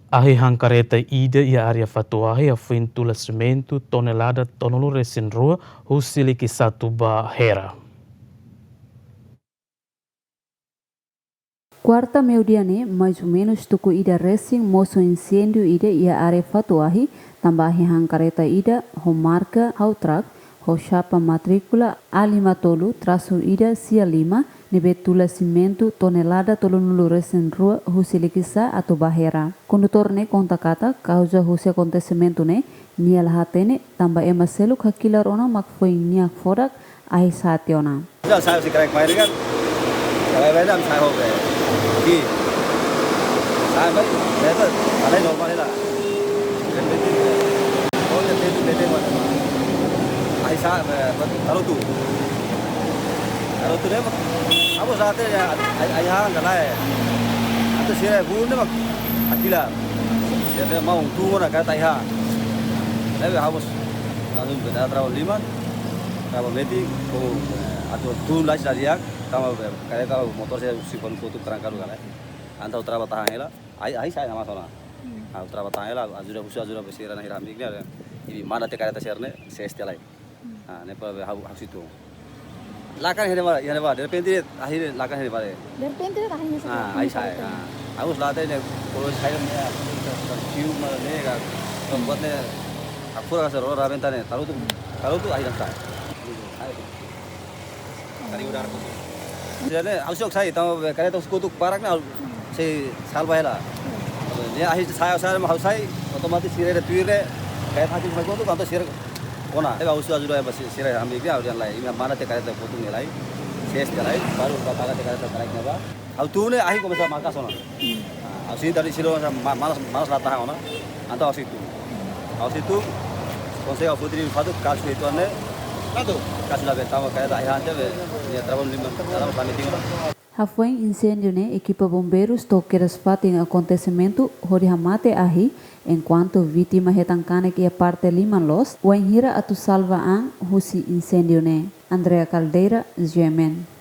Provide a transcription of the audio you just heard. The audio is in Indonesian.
Ahi hankareta ida ia area fatuahi a fuintula sementu tonelada tonolu resin rua husiliki satu bahera. Quarta mediane mais ou menos tuku ida racing moço incêndio ida ia área fatuahi tambahi hankareta ida ho marca Hautrak ho chapa matrícula A50 traço ida cia 5 nebetula cimento tonelada tolonulu racing rua husilikisa atau bahera. Condutor ne konta kata causa husi acontecimento ne nia lahatene tamba ema seluk hakilar ona mak foi nia forak ahi saationa. Saya si kerek main kan, kalau main saya hobi. Saya baik, betul. Ada normal lah. Oh, jadi mana? Aisyah, taruh tu deh. Aku saatnya ya, ayah kan lah. Atau siapa pun deh mak, akila. Dia mau tu mana kata ayah. Tapi harus langsung beda terlalu lima, terlalu meeting, atau tu lagi saja. Kama kayak kalau motor saya simpan foto terangkan dulu kan, antau teraba tahan lah, ai saya nama sana, teraba tahan lah, azura besar anak hiram ini ada, ini mana tekar atas serne, saya setelai, nepal harus itu, lakan ini mana, dari pentir akhirnya lakan ini mana, dari pentir akhirnya ai saya, harus latih ini, kalau saya ni, cium mana ni kan, buatnya, aku rasa orang ramen tanya, kalau tu akhirnya saya, tadi udah aku. Jadi awak saya tahu kereta skutuk parak na saya salba lah. Ni akhir saya mau saya otomatis sirah tuire kereta hakim saya tu kantor sirah kona. Tapi awak sudah basi sirah ambil dia orang lain. Ini mana te kereta foto nilai, ses nilai baru kata kereta tarik naba. Awak tu ni akhir kau bisa makan sana. Awak sini dari sini malas latah ona. Antau awak situ konsep awak putri fatu kasus itu ane. Foi incêndio ne equipa bombeiros toque resfate em acontecimento horihamate ahi enquanto vítima retancana que a parte lima los o enhira atu salva an husi incêndio ne. Andrea Caldeira, Gemen.